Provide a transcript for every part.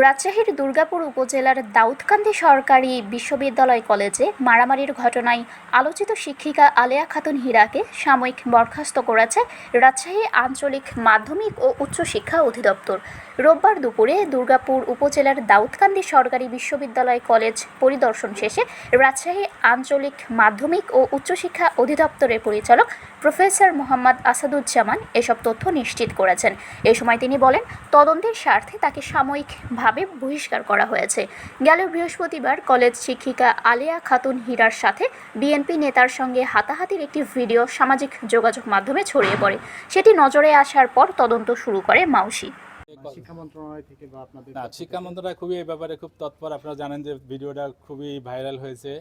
রাজশাহীর দুর্গাপুর উপজেলার দাউদকান্দি সরকারি বিশ্ববিদ্যালয় কলেজে মারামারির ঘটনায় আলোচিত শিক্ষিকা আলেয়া খাতুন হীরাকে সাময়িক বরখাস্ত করেছে রাজশাহী আঞ্চলিক মাধ্যমিক ও উচ্চশিক্ষা অধিদপ্তর। রোববার দুপুরে দুর্গাপুর উপজেলার দাউদকান্দি সরকারি বিশ্ববিদ্যালয় কলেজ পরিদর্শন শেষে রাজশাহী আঞ্চলিক মাধ্যমিক ও উচ্চশিক্ষা অধিদপ্তরের পরিচালক প্রফেসর মোহাম্মদ আসাদুজ্জামান এসব তথ্য নিশ্চিত করেছেন। এ সময় তিনি বলেন, তদন্তের স্বার্থে তাকে সাময়িকভাবে বহিষ্কার করা হয়েছে। গেল বৃহস্পতিবার কলেজ শিক্ষিকা আলেয়া খাতুন হীরার সাথে বিএনপি নেতার সঙ্গে হাতাহাতির একটি ভিডিও সামাজিক যোগাযোগ মাধ্যমে ছড়িয়ে পড়ে। সেটি নজরে আসার পর তদন্ত শুরু করে মাউসি। শিক্ষা মন্ত্রণালয় থেকে বা আপনাদের শিক্ষা মন্ত্রণালয় খুবই এই ব্যাপারে খুব তৎপর। আপনারা জানেন যে ভিডিওটা খুবই ভাইরাল হয়েছে,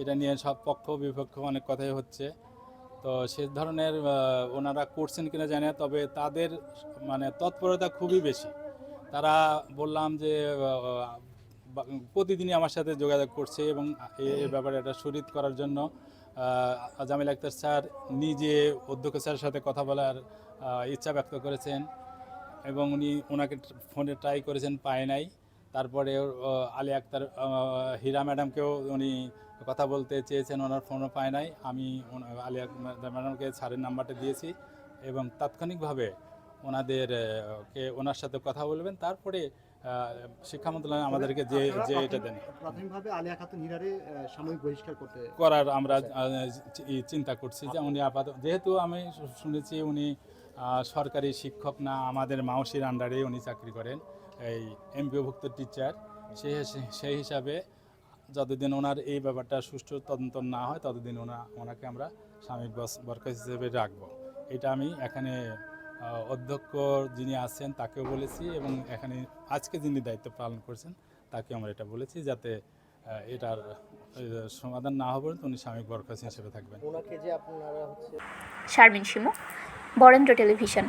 এটা নিয়ে সব পক্ষ বিপক্ষ অনেক কথাই হচ্ছে। তো সে ধরনের ওনারা করছেন কিনা জানি না, তবে তাদের মানে তৎপরতা খুবই বেশি। তারা বললাম যে প্রতিদিনই আমার সাথে যোগাযোগ করছে এবং এই ব্যাপারে এটা সুরিত করার জন্য জামিল আক্তার স্যার নিজে অধ্যক্ষ স্যারের সাথে কথা বলার ইচ্ছা ব্যক্ত করেছেন এবং ওনাকে ফোনে ট্রাই করেছেন, পায় নাই। তারপরে আলেয়া আক্তার হীরা ম্যাডামকেও উনি কথা বলতে চেয়েছেন, ওনার ফোনও পায় নাই। আমি আলেয়া ম্যাডামকে স্যারের নাম্বারটা দিয়েছি এবং তাৎক্ষণিকভাবে ওনার সাথে কথা বলবেন। তারপরে শিক্ষা মন্ত্রণালয় আমাদেরকে যে এটা দেন, প্রাথমিকভাবে আলেয়া খাতুন হীরারে সাময়িক বহিষ্কার করার আমরা চিন্তা করছি। যে উনি আপাতত, যেহেতু আমি শুনেছি উনি সরকারি শিক্ষক না, আমাদের মাউসির আন্ডারে উনি চাকরি করেন, এই এমপিওভুক্ত টিচার। সেই হিসাবে যতদিন ওনার এই ব্যাপারটা সুষ্ঠু তদন্ত না হয় ততদিন ওনাকে আমরা সাময়িক বরখাস্ত হিসেবে রাখবো। এটা আমি এখানে অধ্যক্ষ যিনি আছেন তাকেও বলেছি এবং এখানে আজকে যিনি দায়িত্ব পালন করছেন তাকে আমরা এটা বলেছি, যাতে এটার সমাধান না হবে উনি সাময়িক বরখাস্ত হিসেবে থাকবেন। শারমিন শিমু, বরেন্দ্র টেলিভিশন।